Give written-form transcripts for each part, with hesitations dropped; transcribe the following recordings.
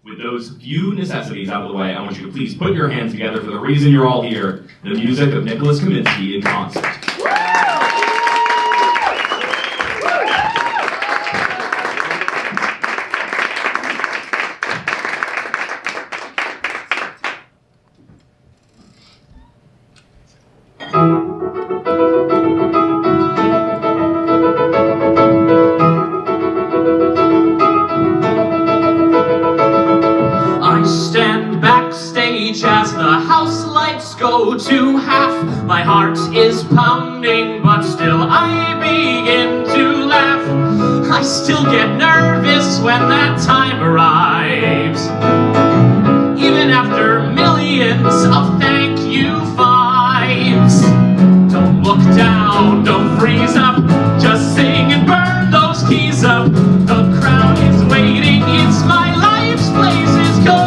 with those few necessities out of the way, I want you to please put your hands together for the reason you're all here, the music of Nicholas Kaminski in concert. As the house lights go to half, my heart is pounding, but still I begin to laugh. I still get nervous when that time arrives, even after millions of thank you fives. Don't look down, don't freeze up, just sing and burn those keys up. The crowd is waiting, it's my life's place is gone.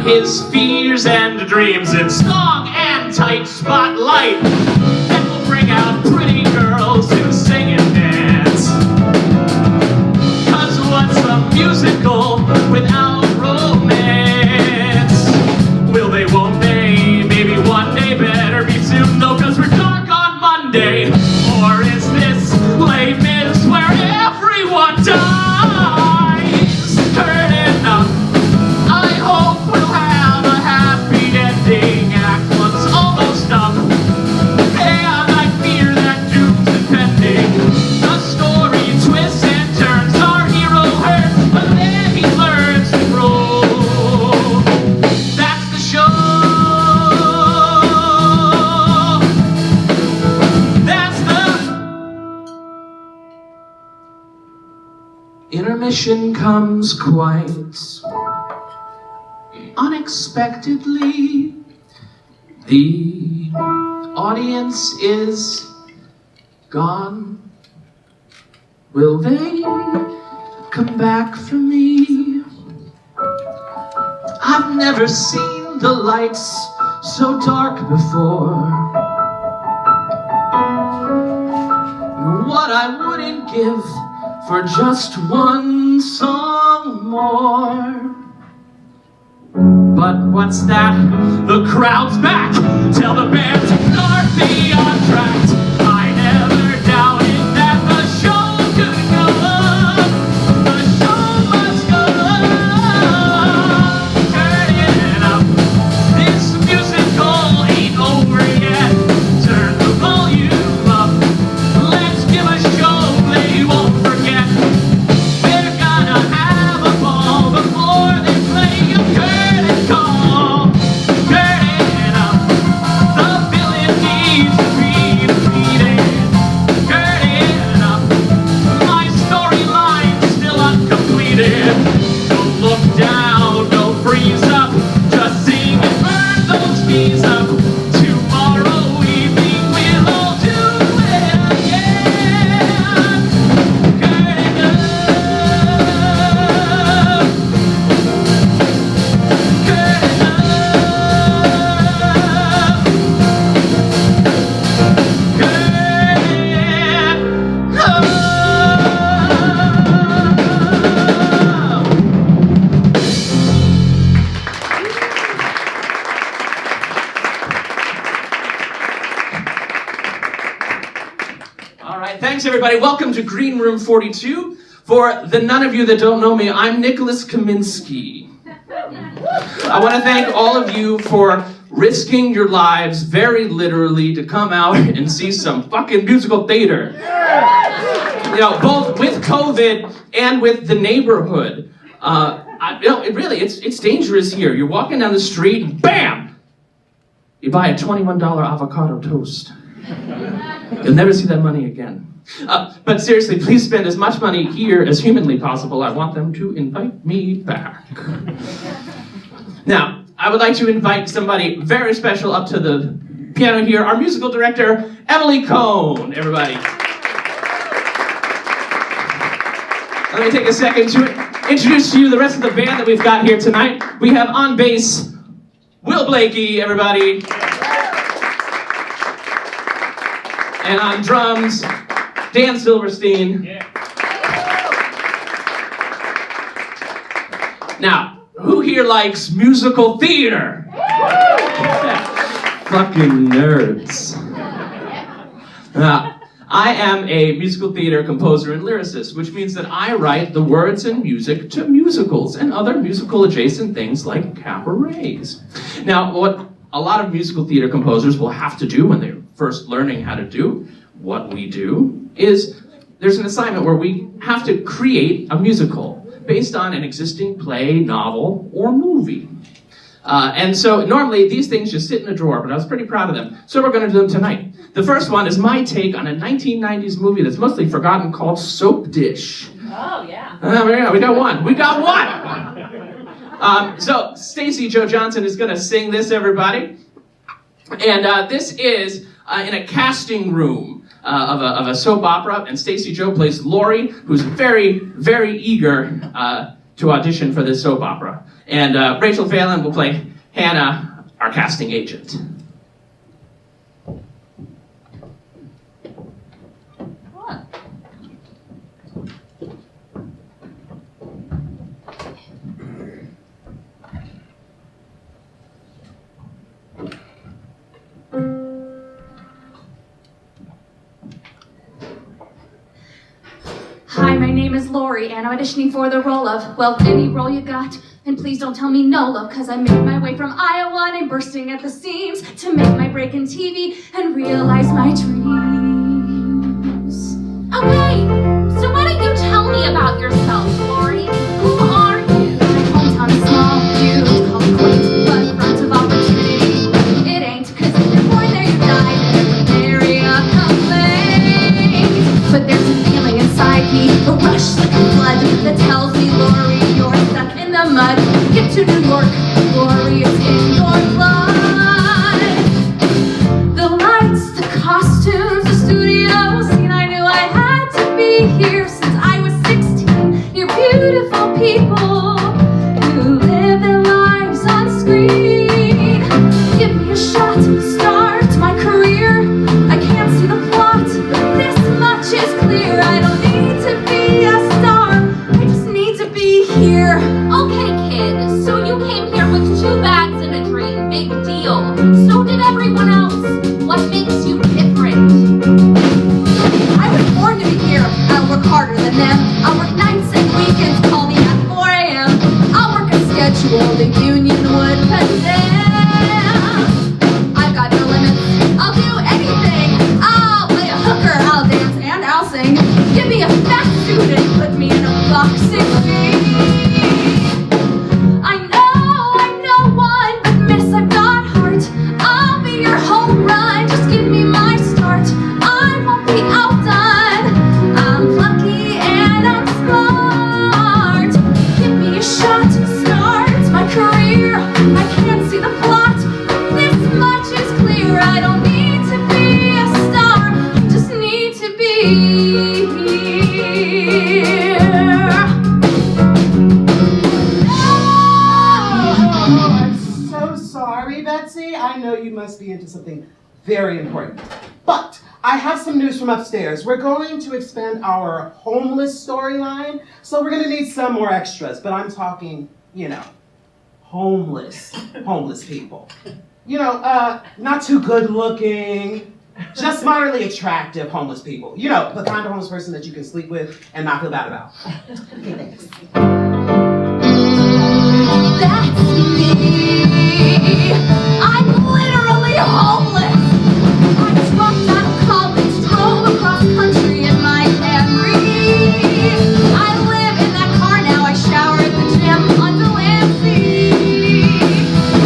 His fears and dreams in song and tight spotlight. Then we'll bring out pretty girls who sing and dance. 'Cause what's a musical without romance? Will they, won't they? Maybe one day, better be soon though, 'cause we're dark on Monday. Or is this Les Mis where everyone dies? Curtain up. I hope we'll have a happy ending. Act one's almost up, and I fear that doom's impending. The story twists and turns, our hero hurts, but then he learns to grow. That's the show. That's the intermission comes quite unexpectedly. The audience is gone. Will they come back for me? I've never seen the lights so dark before. What I wouldn't give for just one song more. But what's that? The crowd's back! Tell the band to start me on track. I never doubted that the show could go on. The show must go on. Turn it up. This musical ain't over yet. Turn the volume up. Let's give a show they won't forget. They're gonna have a ball before they play a curtain call. Curtain up. The villain needs to be defeated. Curtain up. My storyline's still uncompleted. Don't look down, don't freeze up. Just sing and burn those keys up. Tomorrow evening we'll all do it again. Curtain up. Curtain up. All right, thanks everybody. Welcome to Green Room 42. For the none of you that don't know me, I'm Nicholas Kaminski. I want to thank all of you for risking your lives very literally to come out and see some fucking musical theater. You know, both with COVID and with the neighborhood. It's dangerous here. You're walking down the street and bam! you buy a $21 avocado toast. You'll never see that money again. But seriously, please spend as much money here as humanly possible. I want them to invite me back. Now, I would like to invite somebody very special up to the piano here, our musical director, Emily Cohn, everybody. Let me take a second to introduce to you the rest of the band that we've got here tonight. We have on bass, Will Blakey, everybody. And on drums, Dan Silverstein. Yeah. Now, who here likes musical theater? Fucking nerds. Now, I am a musical theater composer and lyricist, which means that I write the words and music to musicals and other musical adjacent things like cabarets. Now, what a lot of musical theater composers will have to do when they're first learning how to do what we do is there's an assignment where we have to create a musical based on an existing play, novel, or movie. And so normally these things just sit in a drawer, but I was pretty proud of them. So we're going to do them tonight. The first one is my take on a 1990s movie that's mostly forgotten called Soap Dish. Oh, yeah. We got one. We got one! So Staci Joe Johnston is going to sing this, everybody. And this is in a casting room of a soap opera, and Staci Joe plays Lori, who's very, very eager to audition for this soap opera. And Rachel Phelan will play Hannah, our casting agent. Hi, my name is Lori, and I'm auditioning for the role of, well, any role you got. And please don't tell me no, love, cause I made my way from Iowa and I'm bursting at the seams to make my break in TV and realize my dreams. Okay, so why don't you tell me about yourself, Lori? Who are you? My hometown is small, you call it quaint, but front of opportunity, it ain't. Cause if you're born there, you die there, area complaint. But there's a feeling inside me, a rush like a flood that tells me, Lori, you're stuck in the mud. Get to New York, Lori, it's in your blood. The lights, the costumes, the studio scene, I knew I had to be here since I was 16. You're beautiful people who live their lives on screen. Give me a shot, start my career. I can't see the plot, this much is clear. I don't need to be a star, I just need to be here. Okay, kid, so you came here with 2 bags and a dream, big deal. So did everyone else. What makes you different? I was born to be here. I'll work harder than them. I'll work nights and weekends, call me at 4 a.m. I'll work a schedule the union would condemn. I've got no limits. I'll do anything. I'll play a hooker, I'll dance and I'll sing. Give me a fat suit and put me in a boxing ring. I know I'm no one, but miss, I've got heart. I'll be your home run, just give me my start. I won't be outdone. I'm lucky and I'm smart. Give me a shot, start my career. I can't see the plot, this much is clear. I don't need to be a star, I just need to be here. Oh, I'm so sorry, Betsy. I know you must be into something very important. But I have some news from upstairs. We're going to expand our homeless storyline, so we're going to need some more extras. But I'm talking, homeless people. Not too good looking, just moderately attractive homeless people. The kind of homeless person that you can sleep with and not feel bad about. Okay, thanks. That's me. I'm literally homeless. I just walked out of college, drove across country in my Camry. I live in that car now. I shower at the gym on Valenciaga.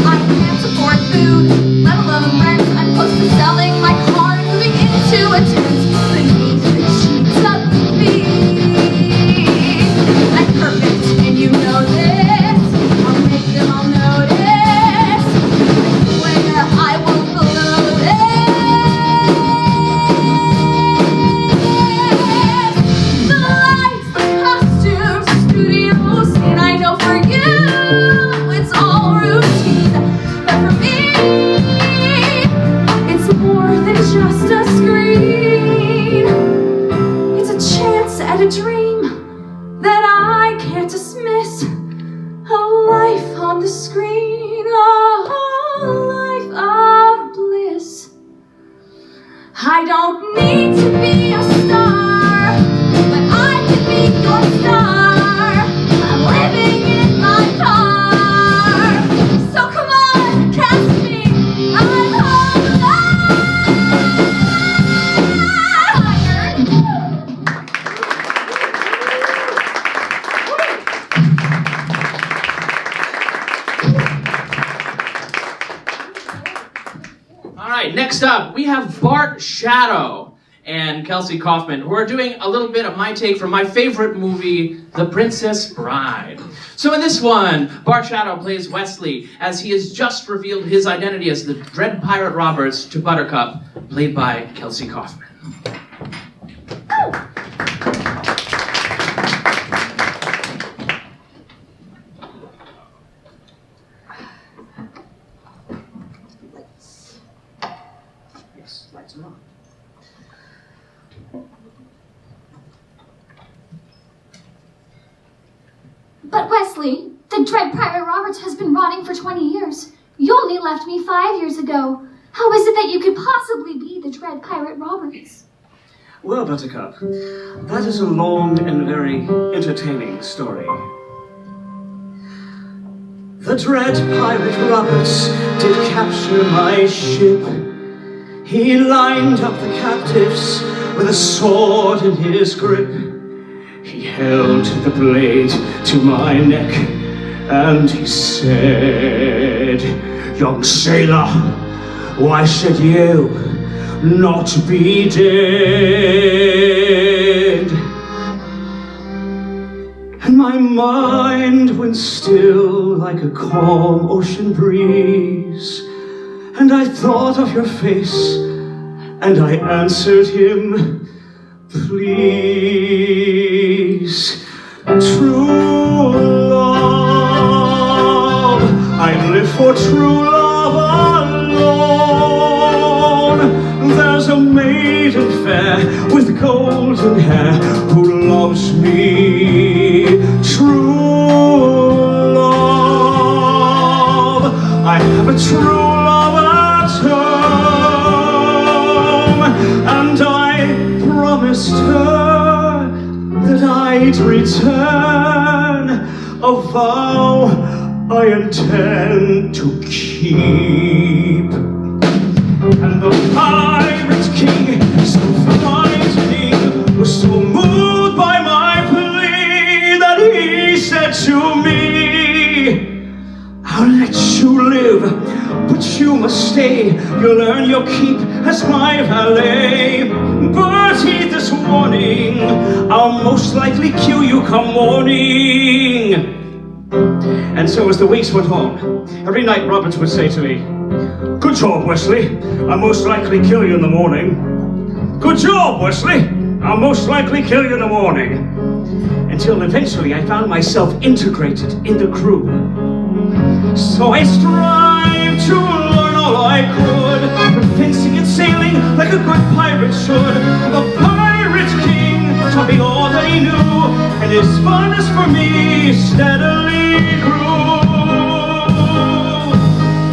I can't afford food, let alone dream that I can't dismiss. A life on the screen, a life of bliss. I don't need to be a star, but I can be your star. I'm living in my car, so come on, cast me. I'm home All right, next up, we have Bart, Shatto, and Kelsey Kaufman, who are doing a little bit of my take from my favorite movie, The Princess Bride. So in this one, Bart Shatto plays Wesley, as he has just revealed his identity as the Dread Pirate Roberts to Buttercup, played by Kelsey Kaufman. Lights are on. But Wesley, the Dread Pirate Roberts has been rotting for 20 years. You only left me 5 years ago. How is it that you could possibly be the Dread Pirate Roberts? Well, Buttercup, that is a long and very entertaining story. The Dread Pirate Roberts did capture my ship. He lined up the captives with a sword in his grip. He held the blade to my neck, and he said, "Young sailor, why should you not be dead?" And my mind went still like a calm ocean breeze, and I thought of your face, and I answered him, "Please, true love, I live for true love alone. There's a maiden fair with golden hair who loves me. True love, I have a true love at home, and I promised her that I'd return, a vow I intend to keep." And the pirate king, so frightening, was so moved by my plea that he said to me, "I'll let you live, but you must stay. You'll earn your keep as my valet. But heed this warning, I'll most likely kill you come morning." And so as the weeks went on, every night Roberts would say to me, "Good job, Wesley. I'll most likely kill you in the morning. Good job, Wesley. I'll most likely kill you in the morning." Until eventually I found myself integrated in the crew. So I strived to learn all I could, from fencing and sailing like a good pirate should. The pirate king taught me all that he knew, and his fondness for me steadily grew.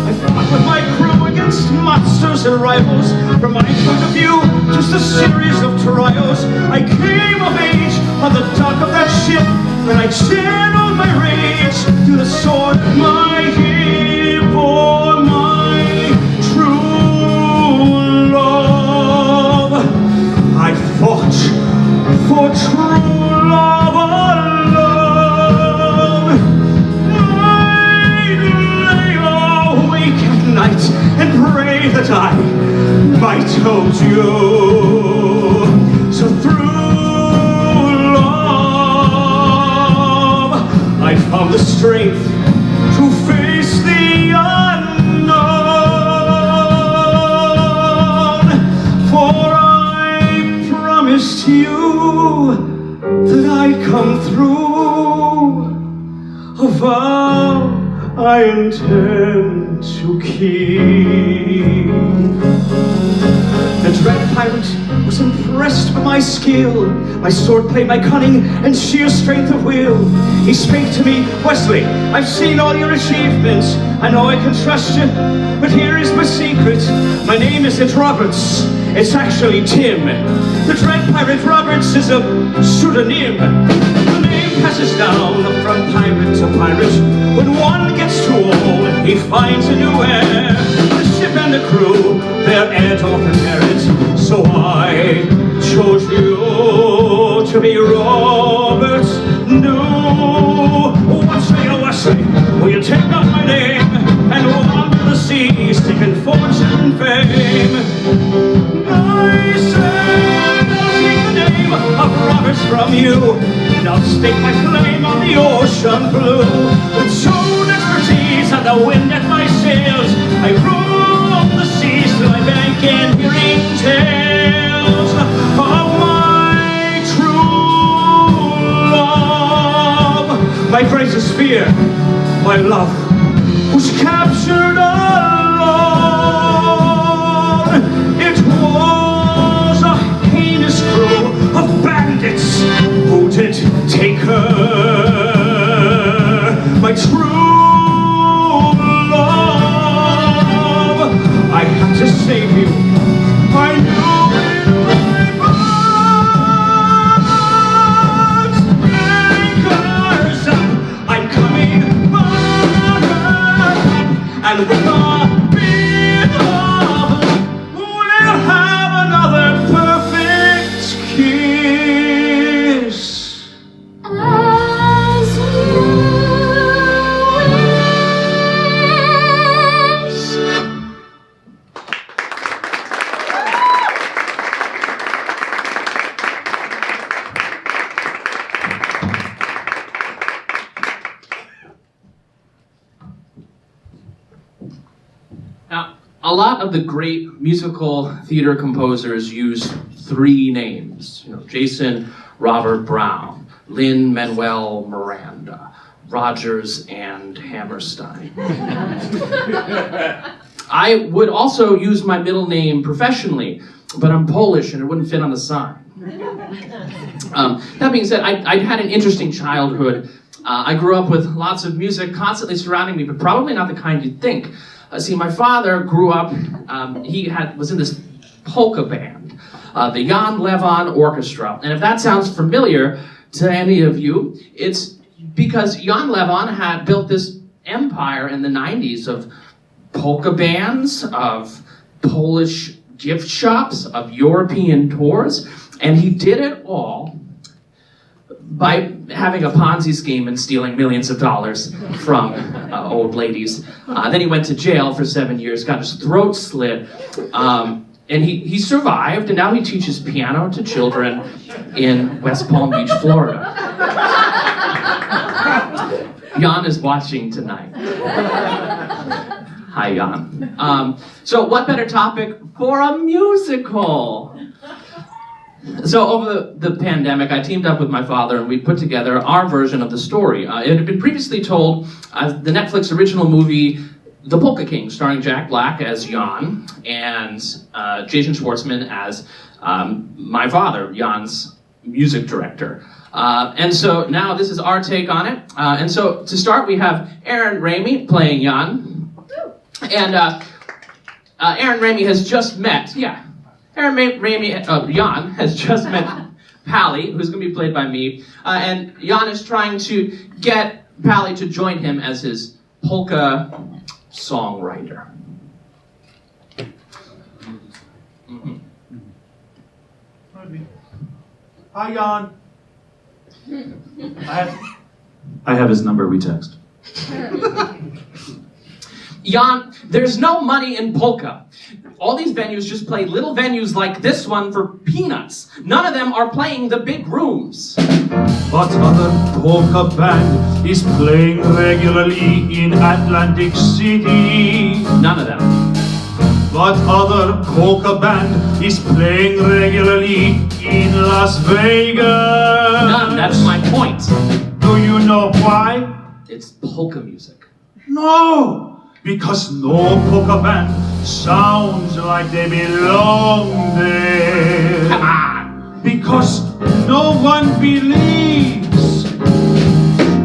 I fought with my crew against monsters and rivals. From my point of view, just a series of trials. I came of age on the dock of that ship, and I channeled my rage through the sword of my hip for my true love. I fought for true love alone. I'd lay awake at night and pray that I might hold you. So through love, I found the strength to face the unknown. For I promised you that I'd come through, a vow I intend to keep. The Dread Pirate was impressed by my skill, my swordplay, my cunning, and sheer strength of will. He spake to me, Wesley, I've seen all your achievements. I know I can trust you, but here is my secret. My name isn't Roberts, it's actually Tim. The Dread Pirate Roberts is a pseudonym. The name passes down from pirate to pirate. When one gets too old, he finds a new heir. The ship and the crew, their heir doth inherit. So I chose you to be Roberts new. What say you, Wesley? Will you take up my name and wander the seas, seeking fortune and fame? I said I'll take the name of Roberts from you, and I'll stake my claim on the ocean blue. With shown expertise and the wind at my sails, I roam the seas till I bank in hearing tales of my true love. My greatest fear, my love, was captured alone. It was a heinous crew of bandits who did take her. My true love, I had to save you. I knew in my bones. Anchors up, I'm coming back, and with a bit of love, we'll have another perfect kiss. As you wish. Now, a lot of the great musical theater composers use three names. Jason Robert Brown, Lin-Manuel Miranda, Rogers, and Hammerstein. I would also use my middle name professionally, but I'm Polish and it wouldn't fit on the sign. That being said, I had an interesting childhood. I grew up with lots of music constantly surrounding me, but probably not the kind you'd think. See, my father grew up, was in this polka band, the Jan Levon Orchestra. And if that sounds familiar to any of you, it's because Jan Levon had built this empire in the 90s of polka bands, of Polish gift shops, of European tours, and he did it all by having a Ponzi scheme and stealing millions of dollars from old ladies. Then he went to jail for 7 years, got his throat slit, and he survived, and now he teaches piano to children in West Palm Beach, Florida. Jan is watching tonight. Hi, Jan. So what better topic for a musical? So over the pandemic, I teamed up with my father and we put together our version of the story. It had been previously told as the Netflix original movie, The Polka King, starring Jack Black as Jan and Jason Schwartzman as my father, Jan's music director. And so now this is our take on it. And so to start, we have Aaron Ramey playing Jan. And Aaron Ramey has just met, Jan has just met Pally, who's going to be played by me, and Jan is trying to get Pally to join him as his polka songwriter. Hi, Jan. I have his number, we text. Jan, there's no money in polka. All these venues just play little venues like this one for peanuts. None of them are playing the big rooms. What other polka band is playing regularly in Atlantic City? None of them. What other polka band is playing regularly in Las Vegas? None, that's my point. Do you know why? It's polka music. No! Because no polka band sounds like they belong there. Come on! because no one believes.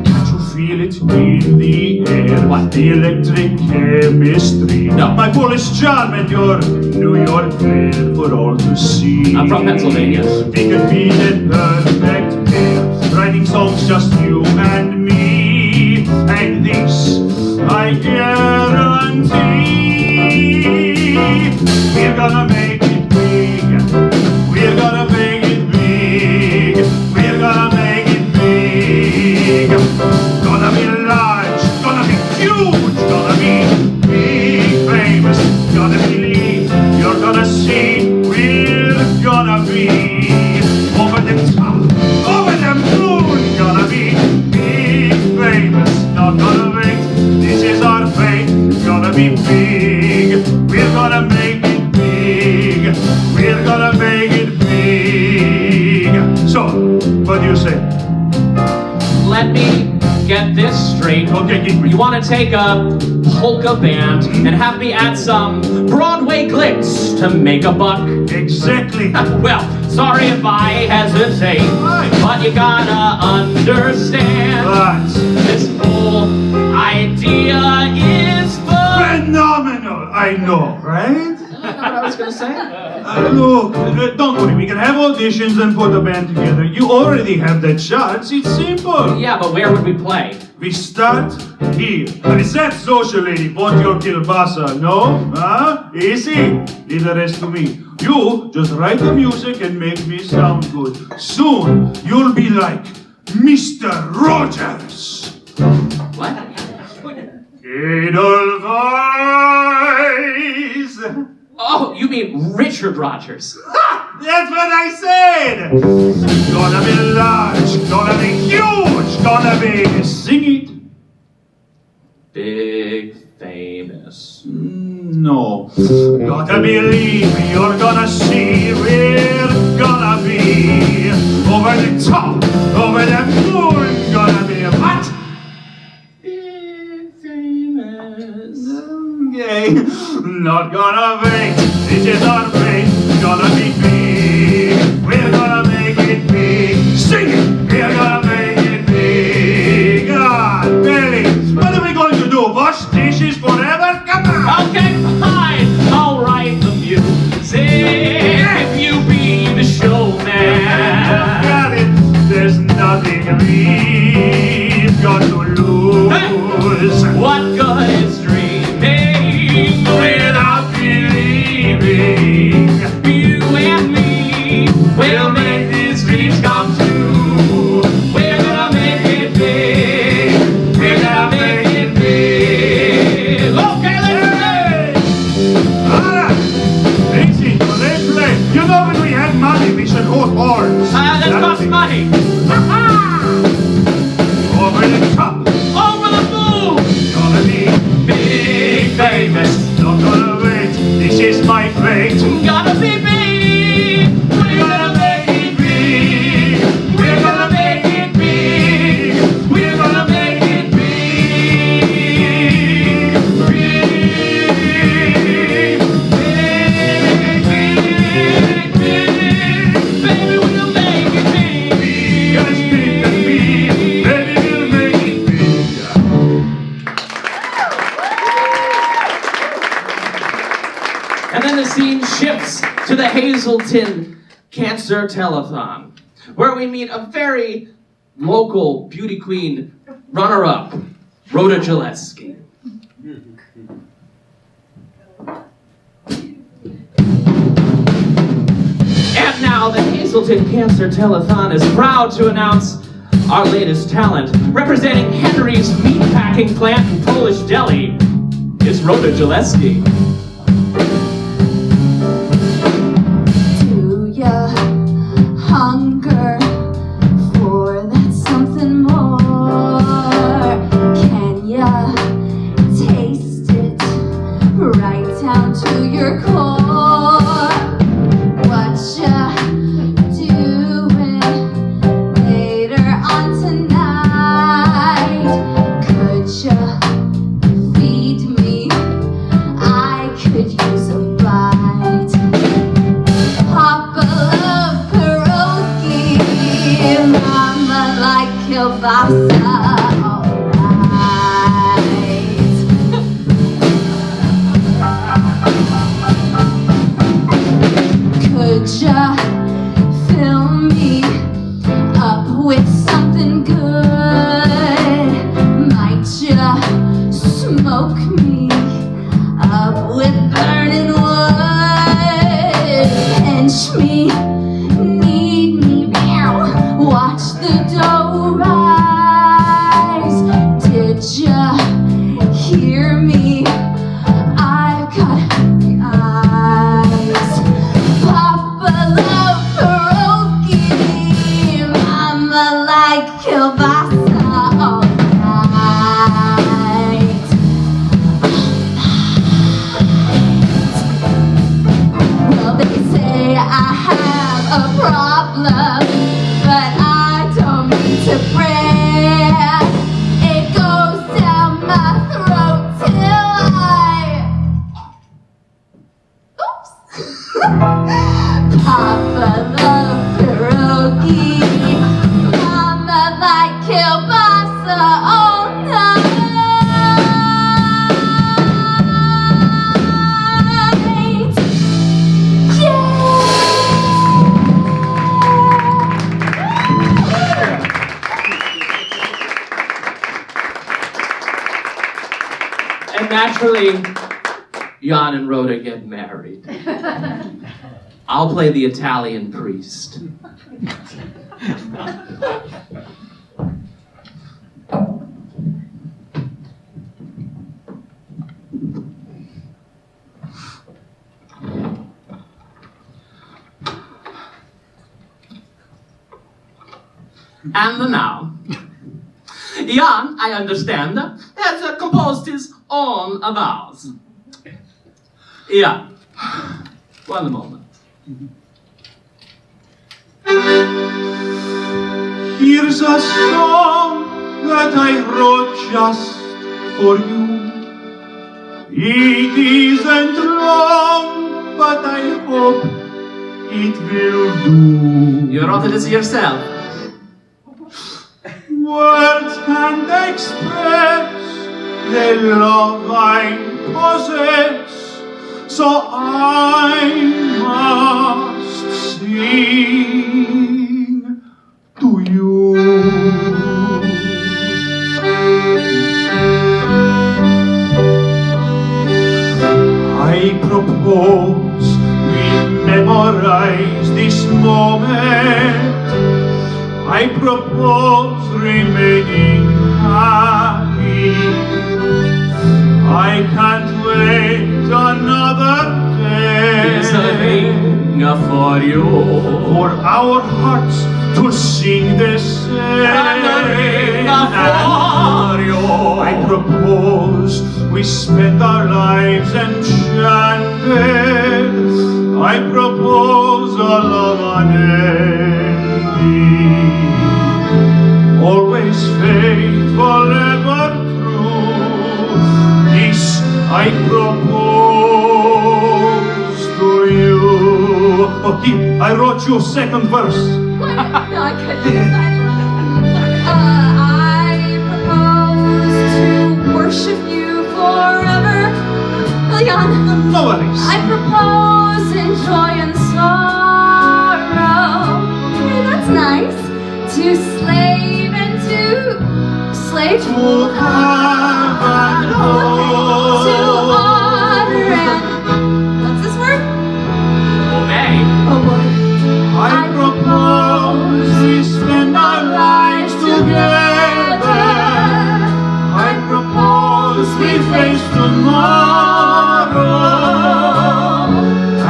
Can't you feel it in the air? What? The electric chemistry. No. My Polish charm and your New York flair for all to see. I'm from Pennsylvania. We could be that perfect pair, writing songs just you and me. And this I guarantee. We're gonna make it big. We're gonna make it big. We're gonna make it big. Gonna be large. Gonna be huge. Gonna be big, famous. Gonna believe. You're gonna see. We're gonna be over the top, over the moon. Gonna be big, famous. Not gonna wait. This is our fate. Gonna be big. We're gonna make it big. We're gonna make it big. So, what do you say? Let me get this straight. Okay, keep You want to take a polka band and have me add some Broadway glitz to make a buck? Exactly. Well, sorry if I hesitate, but you gotta understand But this whole idea is fun. phenomenal, I know, right? You know what I was gonna say? Look, don't worry, we can have auditions and put a band together. You already have the charts, it's simple. Yeah, but where would we play? We start here. And is that social lady, want your kielbasa, no? Huh? Easy. Leave the rest to me. You just write the music and make me sound good. Soon, you'll be like Mr. Rogers. What? Edelweiss. Oh, you mean Richard Rogers. Ha! That's what I said! Gonna be large, gonna be huge, gonna be... Sing it. Big, famous. No. Gotta believe me, you're gonna see we're gonna be over the top, over the moon, gonna be what? Big, famous. Okay, not gonna wait, this is our fate, gonna be big, we're gonna make it big, sing it, we're gonna make it big, God, Billy, what are we going to do, wash dishes forever? Come on! Okay, fine. I'll write the music if you be the showman. Got it, there's nothing we've got to lose. What good is dreaming Without believing, you and me? We'll make these dreams come true. We're gonna make it big. We're gonna make it big. Okay, let's play. Alright, easy, so let's play. You know when we have money, we should hold horns. That costs money. Over the top, Over the moon. gonna be Big, famous. not gonna wait, this is my fate. Gotta be big. We're gonna make it big. We're gonna make it big. We're gonna make it big. Big, big, big, big. Baby, we'll make it big. Big as big can be, baby, we'll make it big. And then the scene shifts to the Hazelton Cancer Telethon, where we meet a very local beauty queen runner-up, Rhoda Gillespie. And now the Hazelton Cancer Telethon is proud to announce our latest talent. Representing Henry's meatpacking plant in Polish Deli is Rhoda Gillespie. Do ya hunger for that something more? Can ya taste it right down to your core? What ya doing later on tonight? Could ya feed me? I kielbasa, alright. Could ya fill me up with something good? Might ya smoke me up with burning wood? Pinch me, knead me, watch the dough rise. Did ya hear me? I've got eyes. Papa love pierogi, Mama like kielbasa, alright. Well, they say I have a problem, but I don't mean to brag. It goes down my throat till oops. Papa love pierogi, Mama like kielbasa all night. And naturally, Jan and Rhoda get married. I'll play the Italian priest. And now, Jan, I understand, has composed his own vows. Yeah. One moment. Here's a song that I wrote just for you. It isn't long, but I hope it will do. You wrote this yourself. Words can't express the love I possess, so I must sing to you. I propose we memorize this moment. I propose remaining happy. I can't wait another day. Here's a ring for you. For our hearts to sing the same. And a ring for you. I propose we spend our lives enchanted. I propose a love unending. Always faithful, ever true. This I propose to you. Okay, I wrote you second verse. No, I couldn't. I propose to worship you forever. Jan, No worries. I propose in joy and sorrow. Okay, that's nice. To slave and to slave to have and hold. to honor and what's this word? Obey. Oh boy. I propose we spend our lives together. I propose we face tomorrow.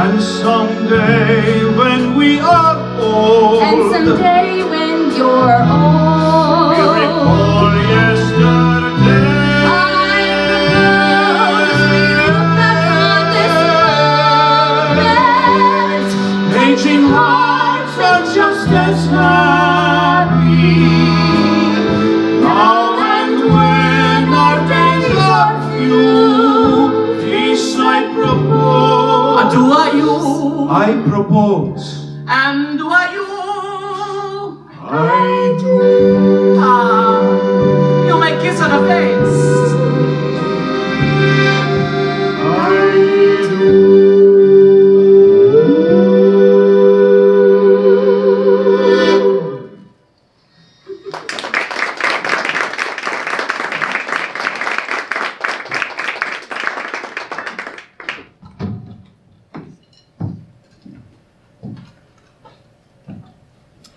And someday when we are old, And someday when you're old, we recall yesterday. I propose we look back on this moment. Aging hearts are just as happy. Now and when our days are few, peace I propose. Do you? I propose. And do you? I do. Ah. the face.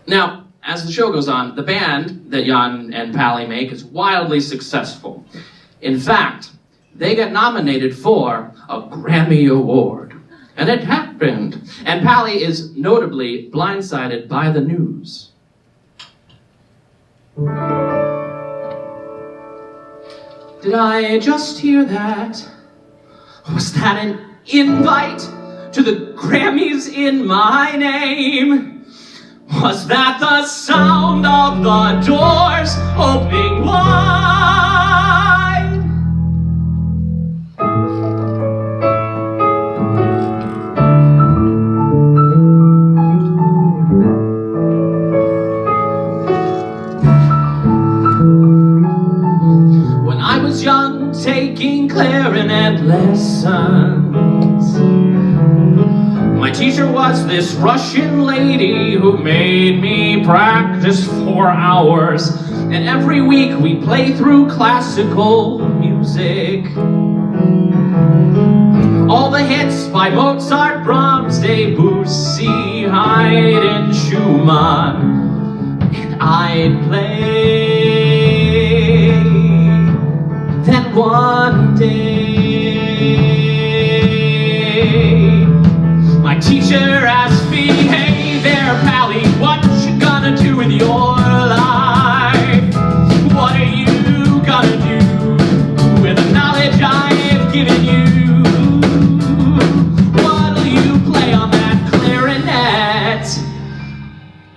Now, as the show goes on, the band that Jan and Pally make is wildly successful. In fact, they get nominated for a Grammy Award. And it happened. And Pally is notably blindsided by the news. Did I just hear that? Was that an invite to the Grammys in my name? Was that the sound of the doors opening wide? When I was young, taking clarinet lessons, my teacher was this Russian lady who made me practice for hours. And every week we play through classical music. All the hits by Mozart, Brahms, Debussy, Haydn, Schumann. And I'd play. Then one day, my teacher asked me, hey there, Pally, what you gonna do with your life? What are you gonna do with the knowledge I've given you? What'll you play on that clarinet?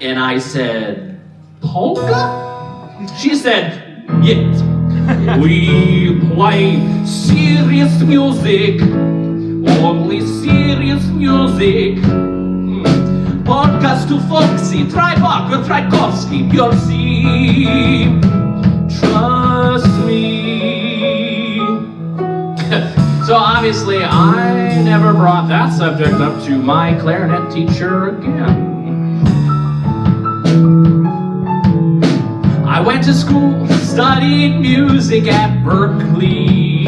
And I said, polka? She said, yes, we play serious music. Only serious music. Polkas too folksy. Try Bach or Tchaikovsky. You'll see. Trust me. So obviously, I never brought that subject up to my clarinet teacher again. I went to school, studied music at Berkeley.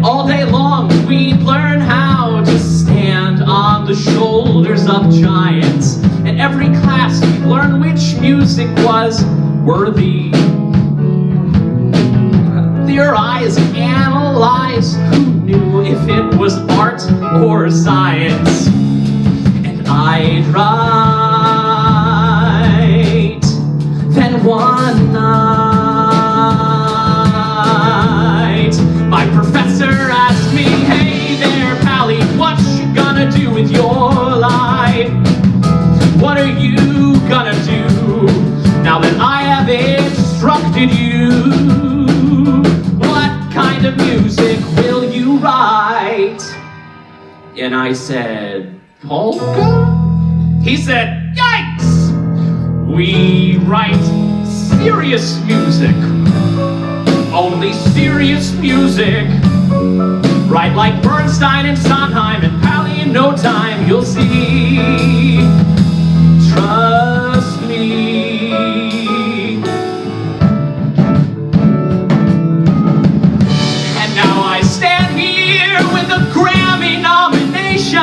All day long, we'd learn how to stand on the shoulders of giants. And every class, we'd learn which music was worthy. Theorize, analyze, who knew if it was art or science? And I'd write. Then one night, my professor asked me, hey there, Pally, what you gonna do with your life? What are you gonna do now that I have instructed you? What kind of music will you write? And I said, polka? He said, yikes! We write serious music. Only serious music. Write like Bernstein and Sondheim and Pally in no time, you'll see. Trust me. And now I stand here with a Grammy nomination,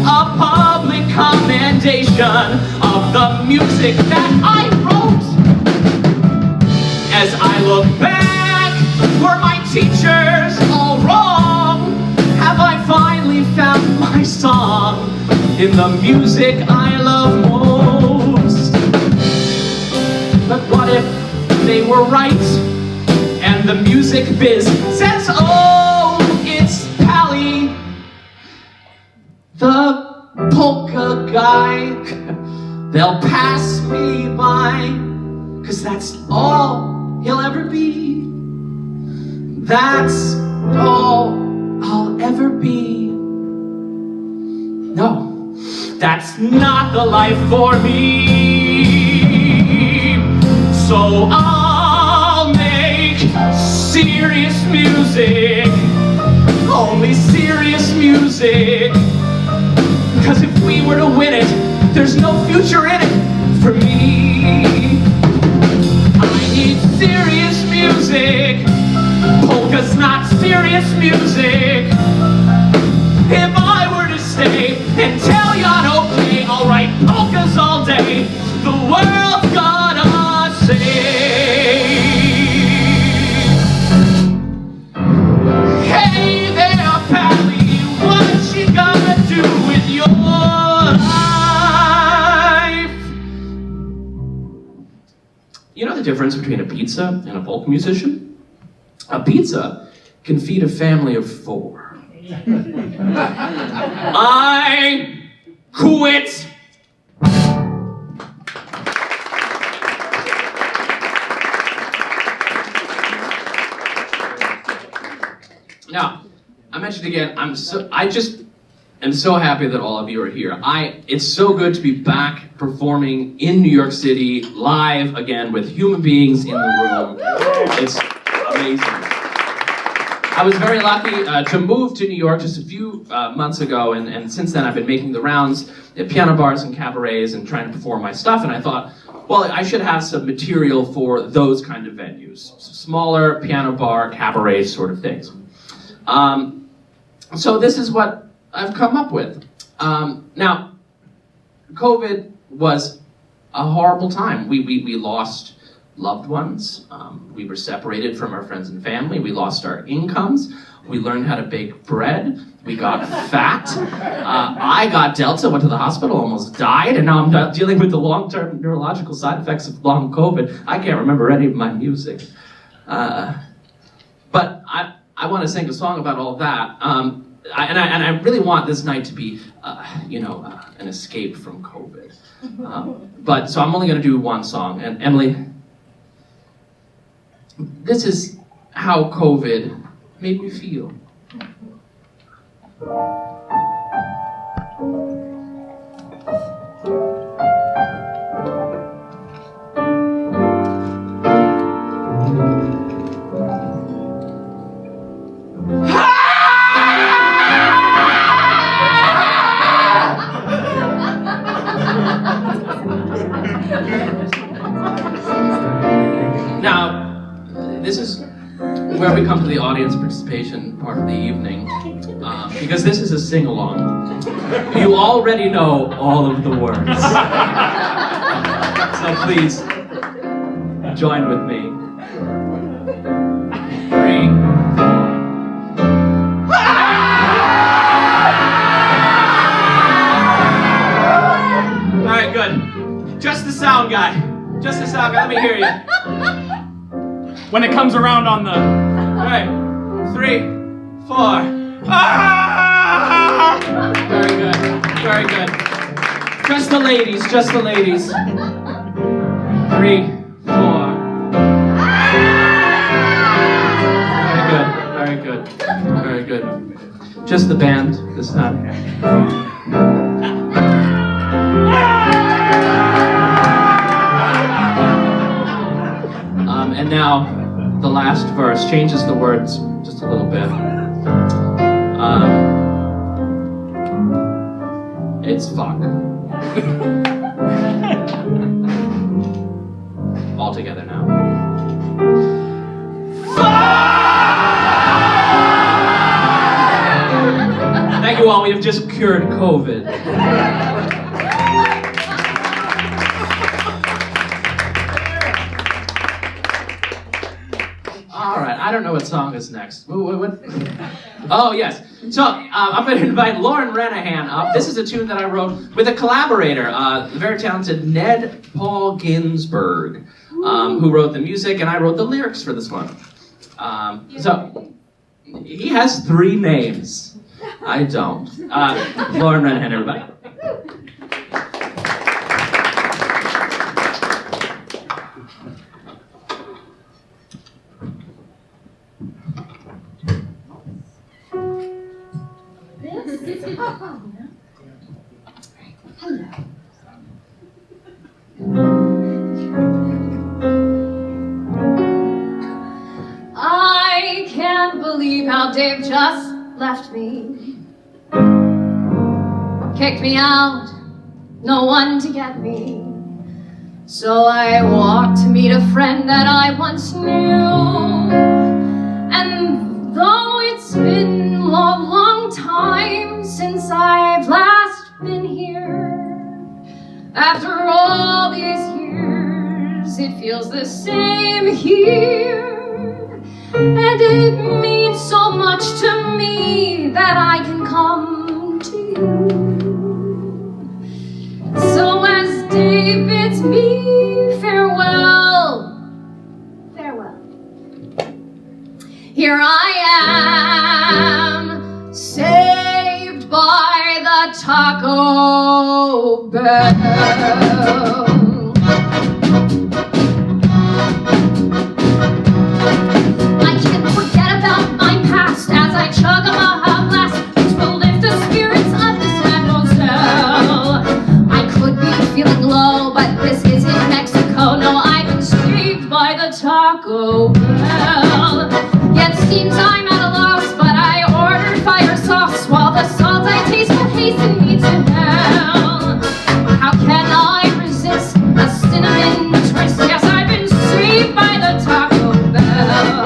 a public commendation of the music that I wrote. As I look back, were my teachers all wrong? Have I finally found my song in the music I love most? But what if they were right and the music biz says, oh, it's Pally, the polka guy? They'll pass me by, 'cause that's all he'll ever be. That's all I'll ever be. No, that's not the life for me. So serious music. Only serious music. Cause if we were to win it, there's no future in it for me. I need serious music. Polka's not serious music. If I were to stay and tell y'all okay, I'll write polkas all day. The world's gonna say, hey there, Pally, what you gonna do with your life? You know the difference between a pizza and a polka musician? A pizza can feed a family of 4. I quit. Now, I mentioned again, I just am so happy that all of you are here. It's so good to be back performing in New York City, live again with human beings in the room. It's amazing. I was very lucky to move to New York just a few months ago, and since then I've been making the rounds at piano bars and cabarets and trying to perform my stuff, and I thought, well, I should have some material for those kind of venues. Smaller piano bar, cabaret sort of things. So this is what I've come up with. Now, COVID was a horrible time. We lost loved ones. We were separated from our friends and family. We lost our incomes. We learned how to bake bread. We got fat. I got Delta, went to the hospital, almost died, and now I'm dealing with the long-term neurological side effects of long COVID. I can't remember any of my music. But I want to sing a song about all that. And I really want this night to be, an escape from COVID. But so I'm only going to do one song. And Emily, this is how COVID made me feel. Now, this is where we come to the audience participation part of the evening, because this is a sing-along. You already know all of the words. So please, join with me. 3. All right, good. Just the sound guy. Just the sound guy. Let me hear you. When it comes around on the... All right. 3, 4. Ah! Very good. Very good. Just the ladies. Just the ladies. 3, 4. Very good. Very good. Just the band this time. And now, the last verse changes the words just a little bit. It's fuck. All together now. Fuck! Thank you all, we have just cured COVID. I don't know what song is next. What? Oh, yes. So, I'm going to invite Lauren Renahan up. This is a tune that I wrote with a collaborator, the very talented Ned Paul Ginsberg, who wrote the music, and I wrote the lyrics for this one. So, he has 3 names. I don't. Lauren Renahan, everybody. I they've just left me. Kicked me out, no one to get me. So I walked to meet a friend that I once knew. And though it's been a long time since I've last been here, after all these years, it feels the same here. And it means so much to me that I can come to you. So as Dave bids me farewell, farewell, here I am, saved by the Taco Bell. I can't forget about my past as I chug a Baja Blast, which will lift the spirits of this mademoiselle. I could be feeling low, but this isn't Mexico. No, I've been saved by the Taco Bell. Yet seems I'm at a loss, but I ordered fire sauce, while the salt I taste will hasten me to hell. How can I resist a cinnamon twist? Yes, I've been saved by the Taco Bell.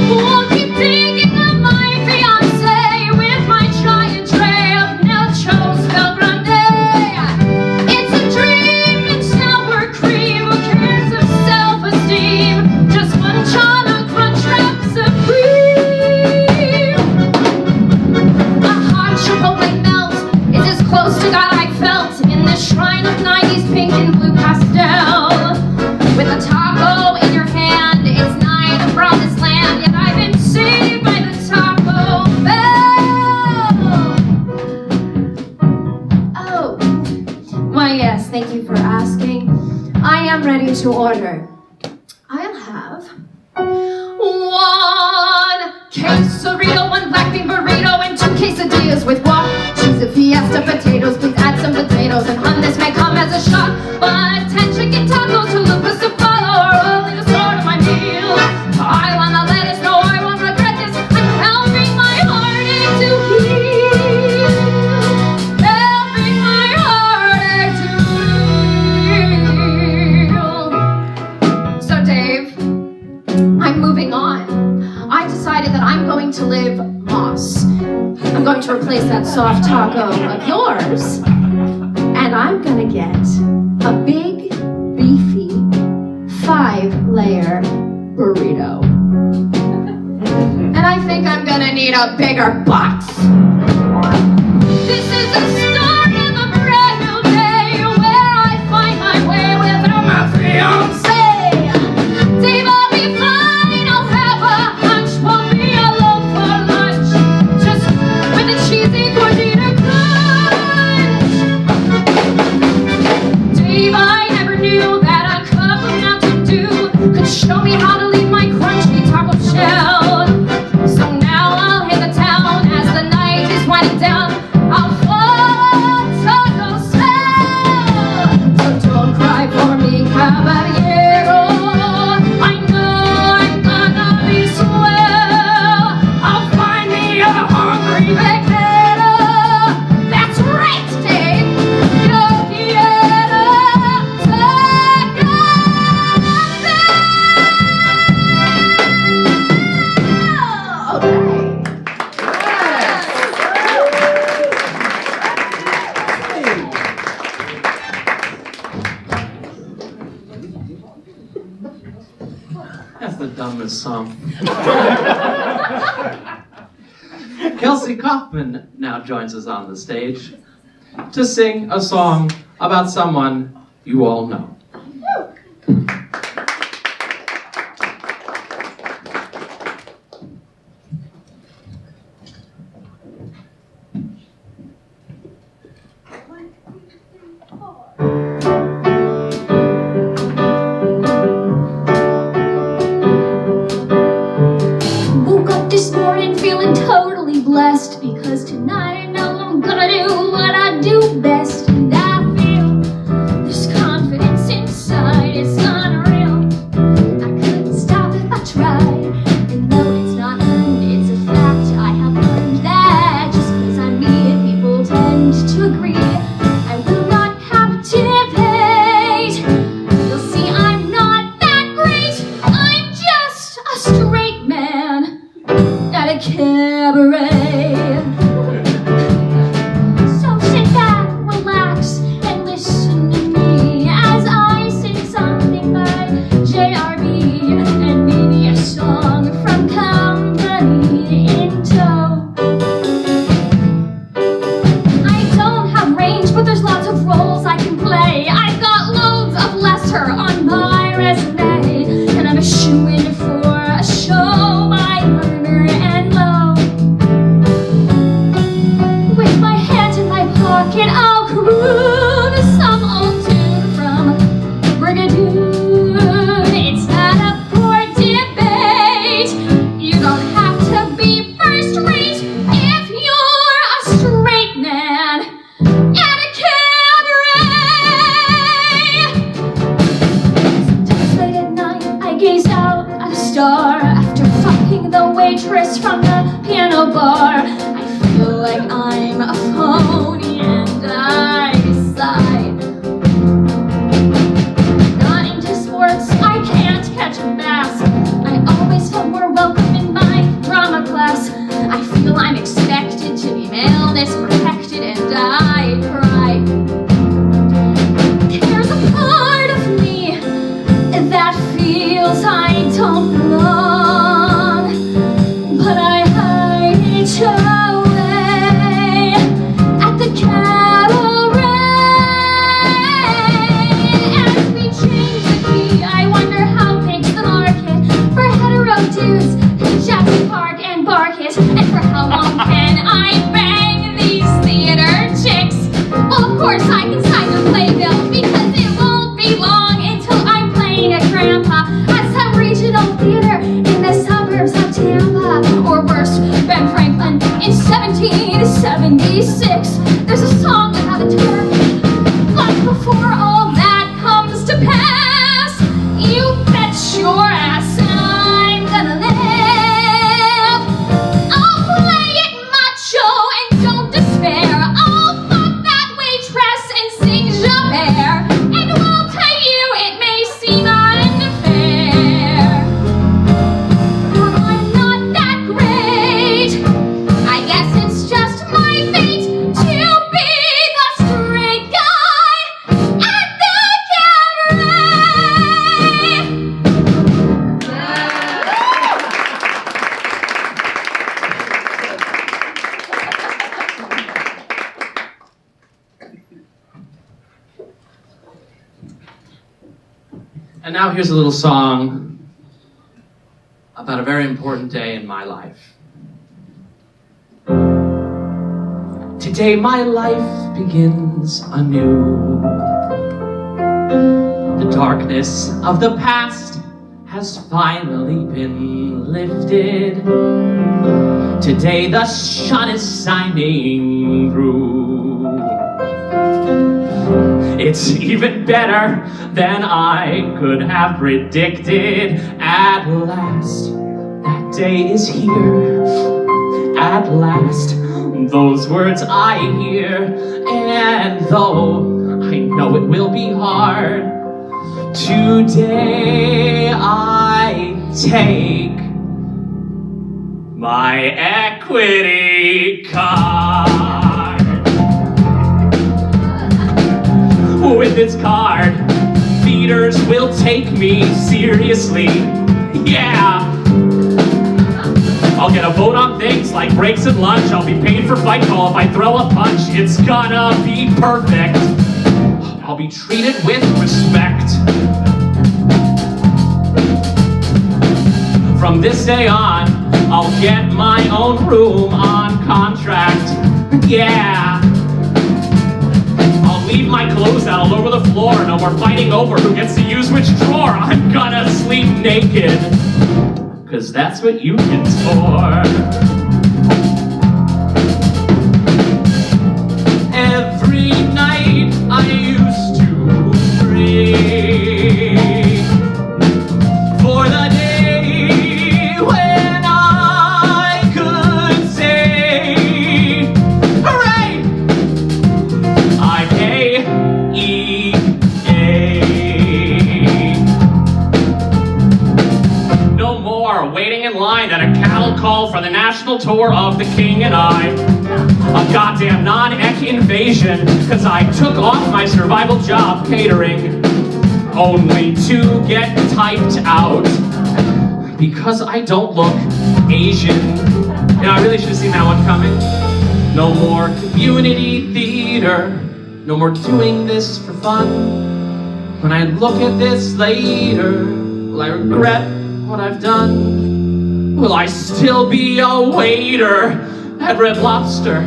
Won't keep thinking of my fiancé with my giant tray of nachos Bel Grande. It's a dream in sour cream. Who cares of self-esteem? Just munch on a Crunchwrap Supreme. A hot Chipotle melt is as close to God I felt in this shrine of 90s pink and blue pastel. With a taco in your hand, it's neither promised land, yet I've been saved by the Taco Bell. Oh, why yes, thank you for asking. I am ready to order. I'll have one quesarito, one black bean burrito, and 2 quesadillas with guac, cheese, a fiesta, potatoes. Please add some potatoes, and hun, this may come as a shock, but 10 chicken tacos, chalupas to follow, are only the start of my meal. I wanna let us know I won't regret this. I'm helping my heartache to heal. Helping my heartache to heal. So Dave, I'm moving on. I decided that I'm going to live Moss. I'm going to replace that soft taco of yours, and I'm gonna get a big, beefy, 5-layer burrito. And I think I'm gonna need a bigger box. This is the start of a brand new day where I find my way without my fiancé. Dave, I'll be fine, I'll have a hunch, won't be alone for lunch, just with a cheesy gordita crunch. Dave, I never knew that a cup of Mountain Dew could show me how to leave my crunchy taco shell. So now I'll hit the town as the night is winding down. I'll follow taco smell. So don't cry for me, caballero. I know I'm gonna be swell. I'll find me a hungry vaquero. That's right, Dave. Yo quiero Taco Bell. Okay. That's the dumbest song. Kelsey Kaufman now joins us on the stage to sing a song about someone you all know. Woke up this morning feeling totally blessed because tonight I know I'm gonna do what I do best, and I feel this confidence inside. It's unreal. I couldn't stop if I tried, and though it's not earned, it's a song about a turkey. But before all that comes to pass, you bet your ass I'm gonna live. I'll play it macho and don't despair. I'll fuck that waitress and sing Javert. And we'll tell you it may seem unfair, but I'm not that great. I guess it's just my fate to be the straight guy at the cabaret. And now here's a little song about a very important day in my life. Today my life begins anew. The darkness of the past has finally been lifted. Today the sun is shining through. It's even better than I could have predicted. At last, that day is here. At last, those words I hear. And though I know it will be hard, today I take my equity card. With this card, theaters will take me seriously. Yeah. I'll get a vote on things like breaks and lunch. I'll be paid for fight call if I throw a punch. It's gonna be perfect. I'll be treated with respect. From this day on, I'll get my own room on contract. Yeah. Leave my clothes out all over the floor. No more fighting over who gets to use which drawer. I'm gonna sleep naked, 'cause that's what unions for. Every night I used to pray for the day when I could say, hooray! No more waiting in line at a cattle call for the national tour of The King and I. A goddamn non-ec invasion, 'cause I took off my survival job catering, only to get typed out because I don't look Asian. You know, I really should have seen that one coming. No more community theater. No more doing this for fun. When I look at this later, will I regret what I've done? Will I still be a waiter at Red Lobster,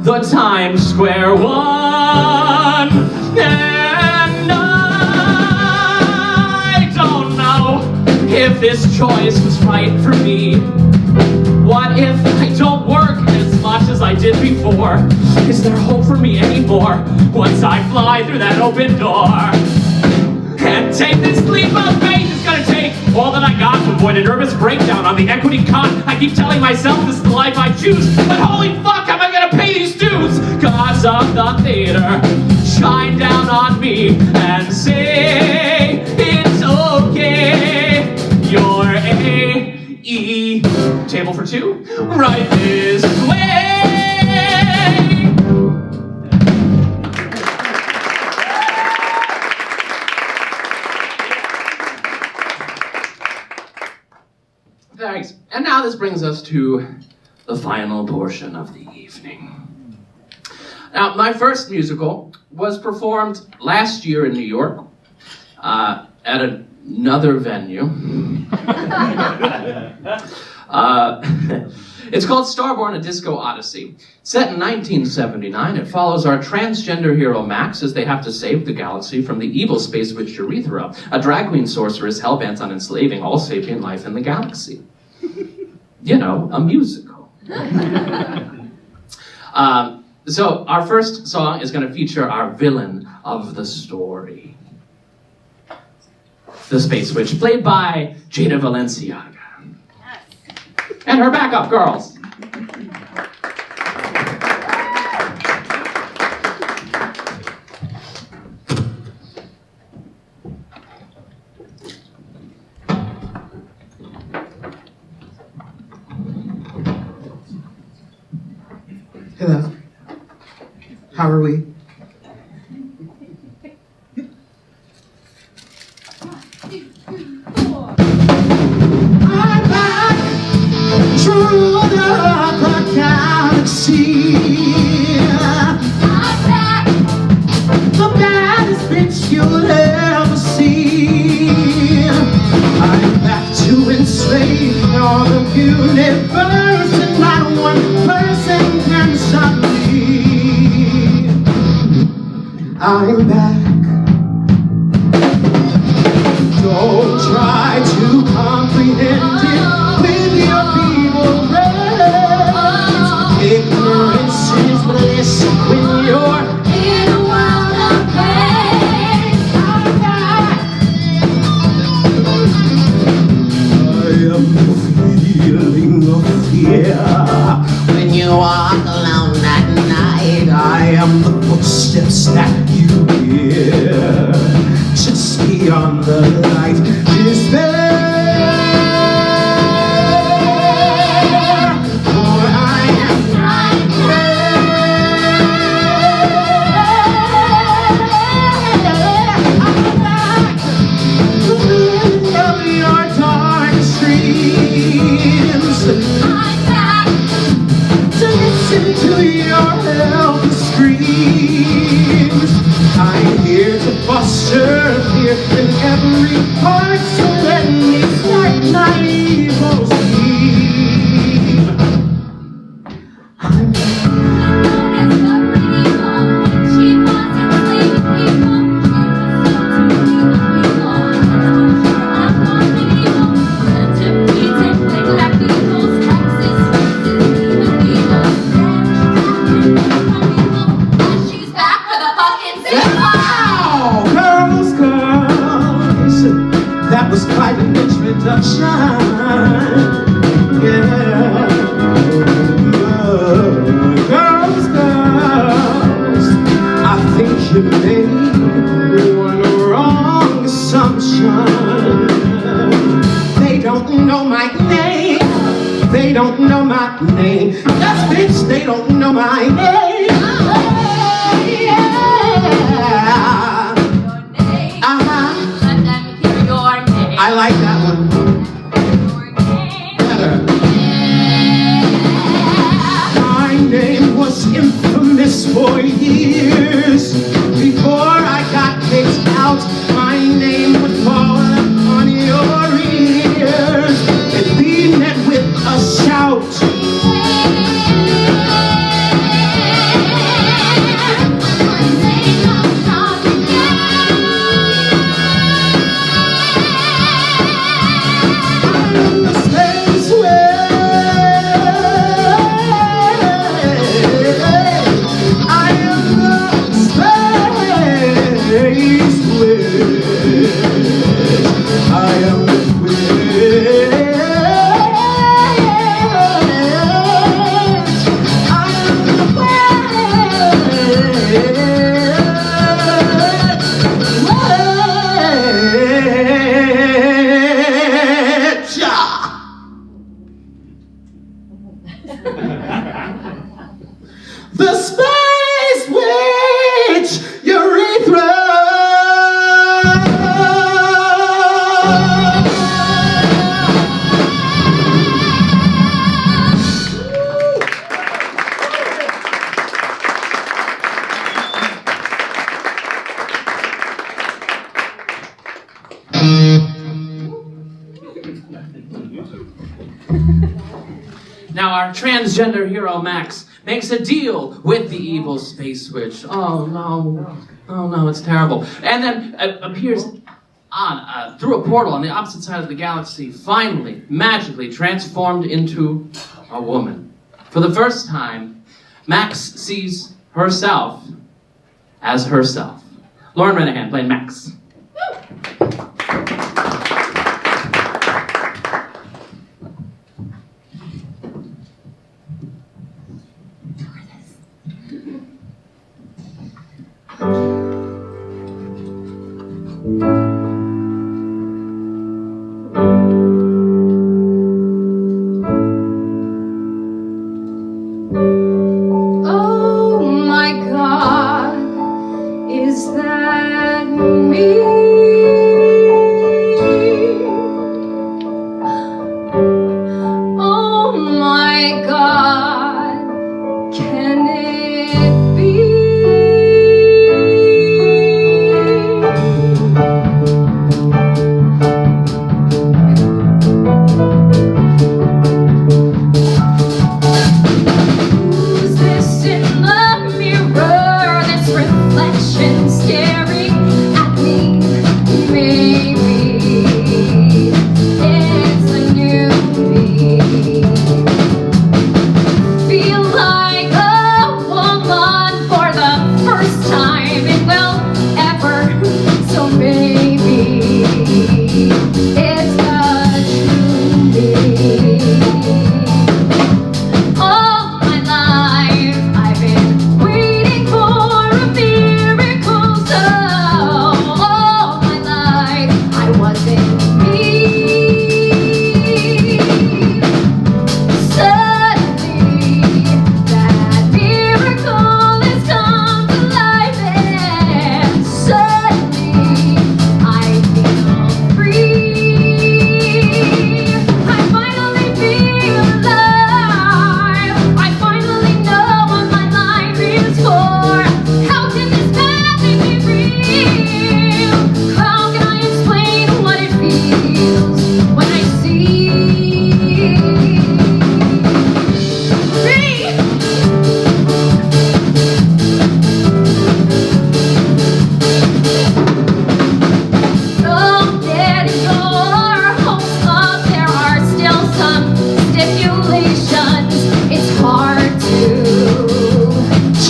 the Times Square one? And I don't know if this choice was right for me. What if I don't work as much as I did before? Is there hope for me anymore once I fly through that open door? And take this leap of faith, it's gonna take all that I got to avoid a nervous breakdown on the equity con. I keep telling myself this is the life I choose, but holy fuck, am I gonna pay these dues? Gods of the theater, shine down on me and say it's okay. You're A.E. Table for two, right this way. Thanks. And now this brings us to the final portion of the evening. Now, my first musical was performed last year in New York at another venue. It's called Starborn, a Disco Odyssey. Set in 1979, it follows our transgender hero Max as they have to save the galaxy from the evil space witch Urethra, a drag queen sorceress hell-bent on enslaving all sapient life in the galaxy. You know, a musical. So our first song is going to feature our villain of the story. The Space Witch, played by Jada Valenciaga. And her backup girls. Hello. How are we? I'm back through the galaxy. I'm back, the baddest bitch you'll ever see. I'm back to enslave all the universe, and not one person can stop me. I'm back. Don't try to comprehend it with your feeble brains. Ignorance is bliss when you're in a world of pain. I'm back. I am the feeling of fear when you walk alone at night. I am the footsteps that you hear just beyond the light. Despair, for I am right I'm back, the feeling of your dark streams. I'm back to listen to your helpless screams. I'm here to foster fear in every heart, so let me start my evil scheme. I'm quite an introduction, yeah. Girls, I think you made one wrong assumption. They don't know my name. They don't know my name. That's bitch, they don't know my name. I like that one better. My name was infamous for years. Before I got kicked out, my name would fall on your ears and be met with a shout. The Space Witch, urethra. Now our transgender hero Max makes a deal with the evil Space Witch. Oh no, it's terrible. And then appears on through a portal on the opposite side of the galaxy, finally, magically transformed into a woman. For the first time, Max sees herself as herself. Lauren Renahan playing Max. Oh my God, is that me? Oh my God, can it be? Who's this in the mirror? This reflection staring at me. Maybe it's a new me. Feel like a woman for the first time it will ever. So maybe it's the true me. All my life I've been waiting for a miracle. So all my life I wasn't me. Suddenly that miracle has come to life, and suddenly I feel free. I finally feel alive. I finally know what my life is for. How can this madly be real? How can I explain what it feels when I see me? Don't get your hopes up. There are still some stipulations. It's hard to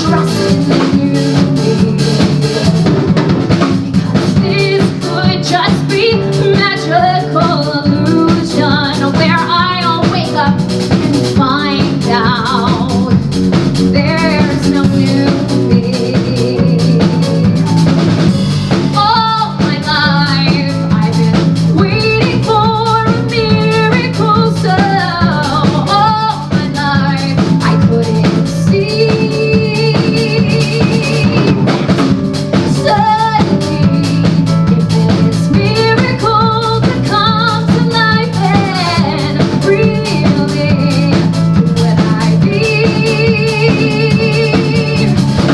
trust in the new me. Because this could just be magical illusion where I'll wake up and find out there's no new me. All my life I've been waiting for a miracle. So all my life I couldn't see. Suddenly, if this miracle could come to life, then really would I be?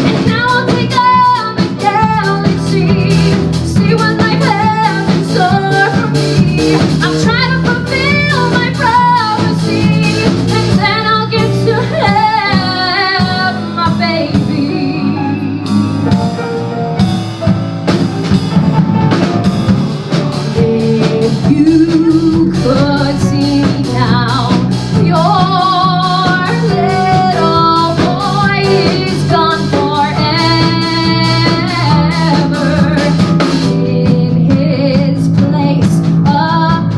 And now I'll take on the galaxy, see what life has in store for me. I'm trying to fulfill my prophecy, and then I'll get to have my baby. If you could see me now, your little boy is gone forever. In his place, a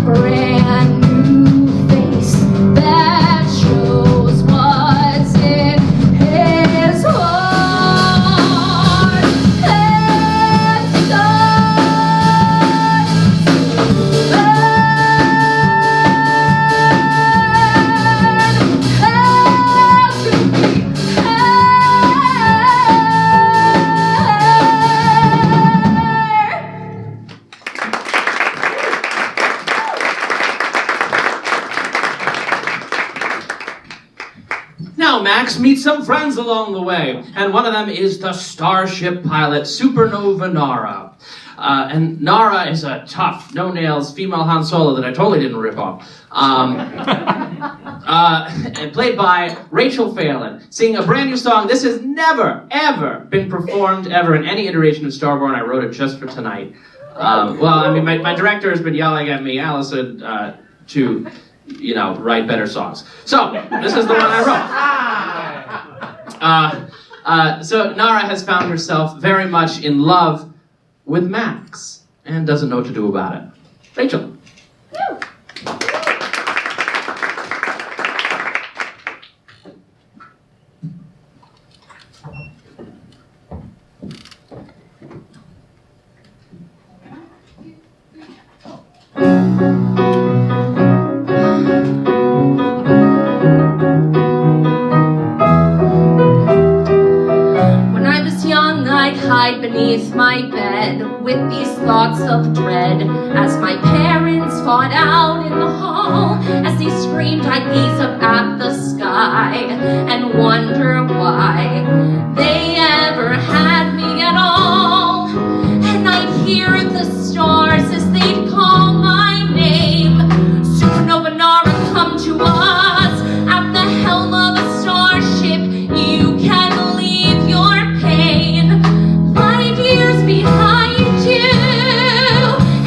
brand new face that shows what's in his heart. Let's Now Max meets some friends along the way, and one of them is the starship pilot Supernova Nara. And Nara is a tough, no-nails female Han Solo that I totally didn't rip off. And played by Rachel Phelan, singing a brand new song. This has never, ever been performed ever in any iteration of Starborn. I wrote it just for tonight. Well, I mean, my director has been yelling at me, Allison, to, you know, write better songs. So, this is the one I wrote. So Nara has found herself very much in love with Max and doesn't know what to do about it. Rachel. Beneath my bed with these thoughts of dread as my parents fought out in the hall. As they screamed, I gaze up at the sky and wonder why they ever had me at all. And I'd hear the stars as they'd call my name. Supernova Nara, come to us at the helm of a starship. You can leave your pain years behind you,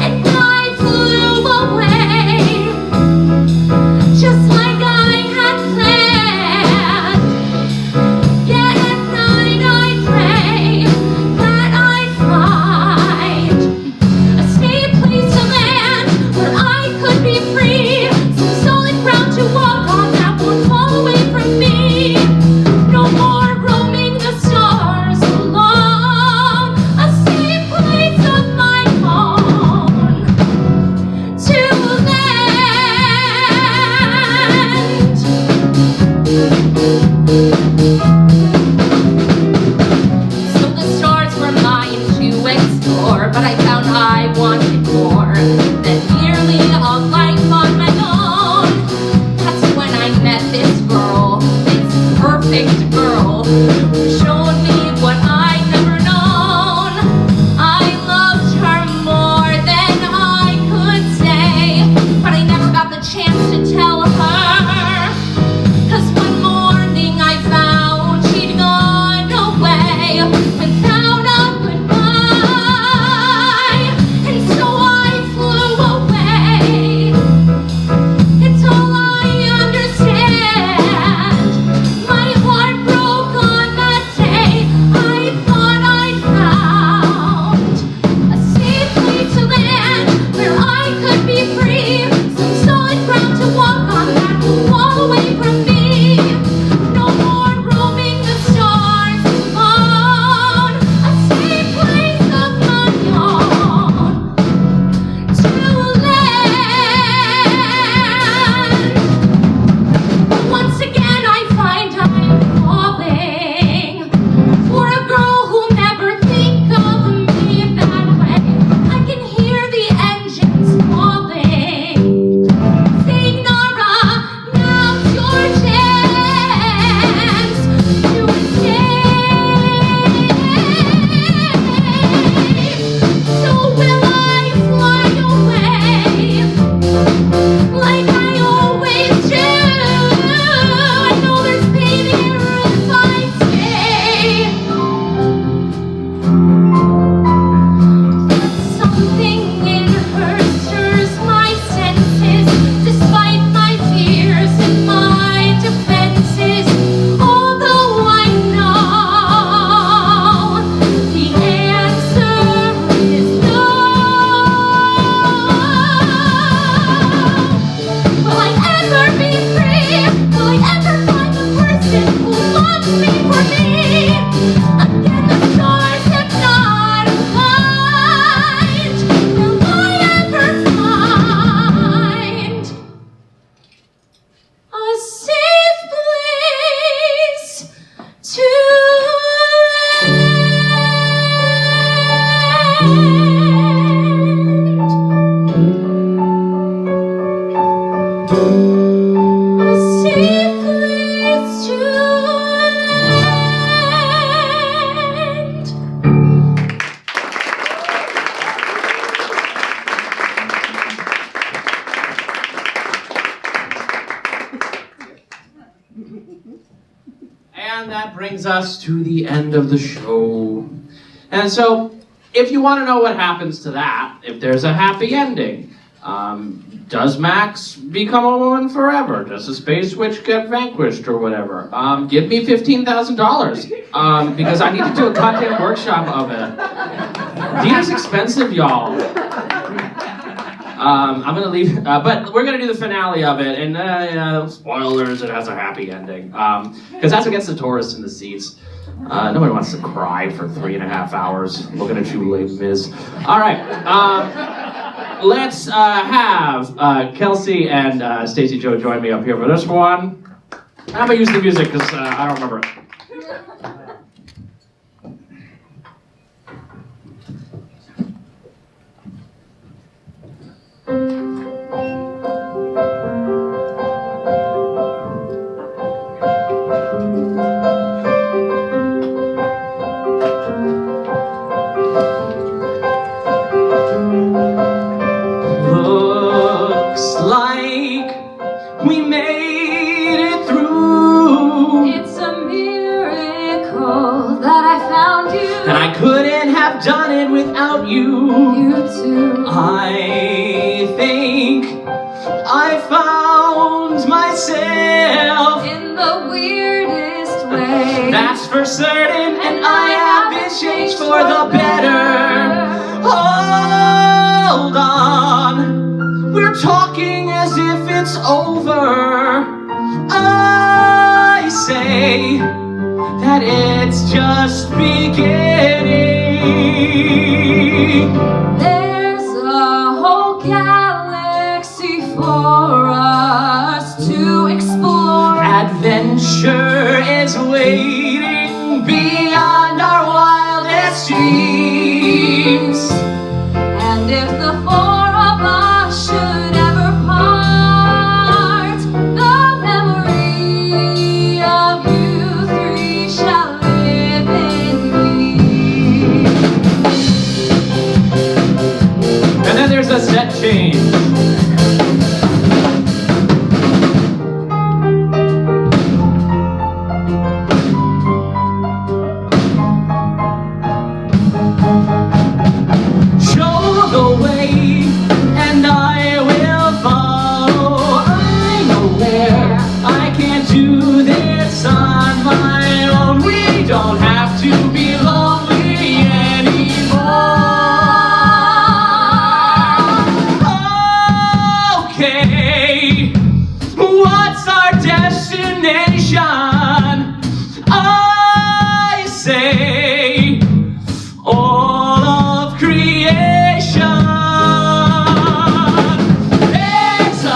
and I flew away, just like I had planned. Yet at night I pray that I'd find a safe place to land where I could be free, some solid ground to walk on that won't fall away from me. No more roaming the stars alone. A safe place of my own to land. So the stars were mine to explore, but I found I wanted more than merely a life on my own. That's when I met this girl, this perfect girl, who showed me what I'd never known. I loved her more than I could say, but I never got the chance to tell her. 'Cause one morning I found she'd gone away without a goodbye, and so I flew away. It's all I understand. My heart broke on that day. I thought I'd found a safe place to land where I could be free, some solid ground to walk on that will fall away from me. No more roaming the stars alone. A safe place of my own to land. But once again I find I'm falling for a girl who'll never think of me that way. I can hear the engines calling, saying, Nara, now's your chance to escape. So will I fly away like I always do? I know there's pain here if I stay, but something in her stirs my senses, despite my fears and my defenses. Although I know the answer is no. Will I ever be free? Will I ever find the person who loves me for me? Again, the stars have not aligned. Will I ever find a safe place to land? A safe place to land. And that brings us to the end of the show. And so, if you want to know what happens to that, if there's a happy ending, Does Max become a woman forever? Does the space witch get vanquished or whatever? Give me $15,000 because I need to do a goddamn workshop of it. Theater's expensive, y'all. I'm gonna leave, but we're gonna do the finale of it, and spoilers, it has a happy ending. Because that's what gets the tourists in the seats. Nobody wants to cry for 3.5 hours looking at you, Les Mis. All right. Let's have Kelsey and Staci Joe join me up here for this one. I'm gonna use the music because I don't remember it. Done it without you. You too. I think I found myself In the weirdest way. That's for certain, and I have been changed for the better. Hold on, we're talking as if it's over. I say that it's just beginning. There's a whole galaxy for us to explore. Adventure is waiting beyond our wildest dreams. And if the four of us should ever part, the memory of you three shall live in me. And then there's a set change. Show the way, and I will follow. I know where I can't do this on my own. We don't have to be lonely anymore. Okay, what's our destination? I say all of creation. There's a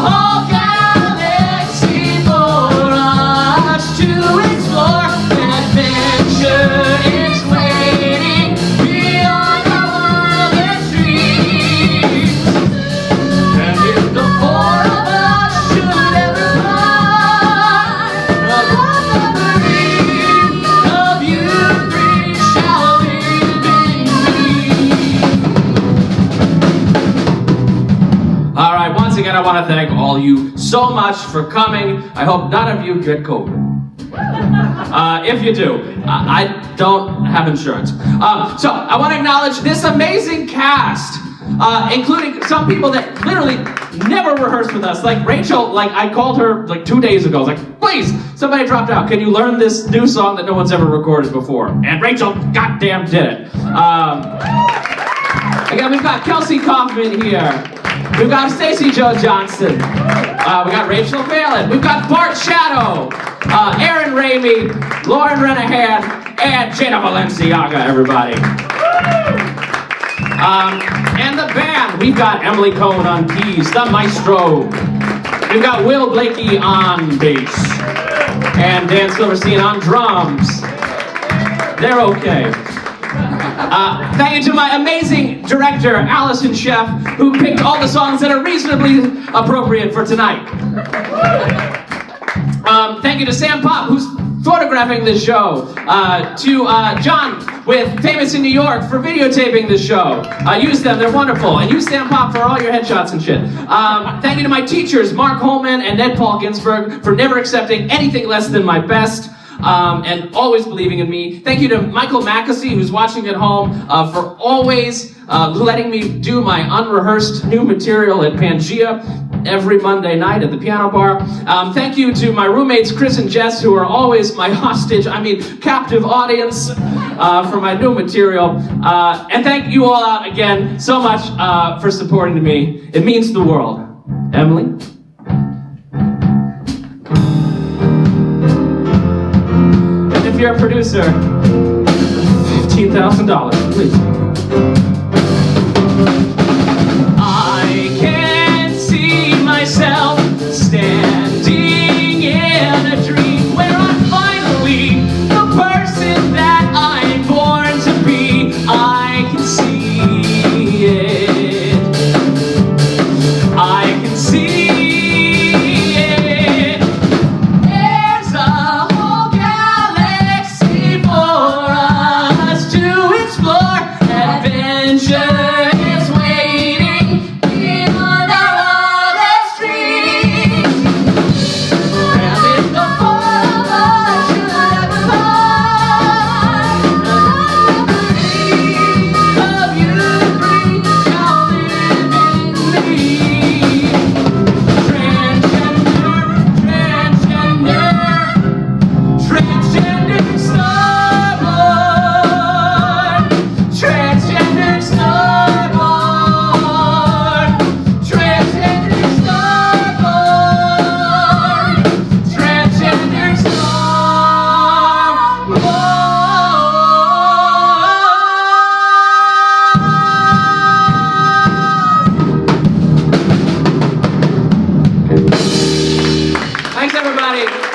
whole galaxy for us to explore. Adventure is waiting beyond our wildest dreams. And if the four of us should ever part, the memory of you three shall live in me. All right, once again, I want to thank all you so much for coming. I hope none of you get COVID. If you do, I don't have insurance. So I want to acknowledge this amazing cast, including some people that literally never rehearsed with us. Like Rachel, like I called her like 2 days ago. I was like, please, somebody dropped out. Can you learn this new song that no one's ever recorded before? And Rachel goddamn did it. Again, we've got Kelsey Kaufman here. We've got Staci Joe Johnston. We got Rachel Phelan. We've got Bart Shatto, Aaron Ramey, Lauren Renahan, and Jada Valenciaga, everybody. And the band, we've got Emily Cohn on keys, the maestro. We've got Will Blakey on bass, and Dan Silverstein on drums. They're okay. Thank you to my amazing director, Allison Sheff, who picked all the songs that are reasonably appropriate for tonight. Thank you to Sam Pop, who's photographing this show. To John with Famous in New York for videotaping this show. Use them, they're wonderful. And use Sam Pop for all your headshots and shit. Thank you to my teachers, Mark Holman and Ned Paul Ginsberg, for never accepting anything less than my best. and always believing in me. Thank you to Michael Mackesy, who's watching at home, for always letting me do my unrehearsed new material at Pangea every Monday night at the piano bar. Thank you to my roommates, Chris and Jess, who are always my captive audience for my new material. And thank you all out again so much for supporting me. It means the world. Emily? And if you're a producer, $15,000, please. I can see myself standing in a dream where I'm finally the person that I'm born to be. I can see it. I can see it. There's a whole galaxy for us to explore. Adventure is waiting beyond our wildest dreams. And if the four of us should ever part, another memory of you three shall live in me. Transgender starborn. Transgender starborn. Transgender starborn. Transgender starborn. Thanks, everybody.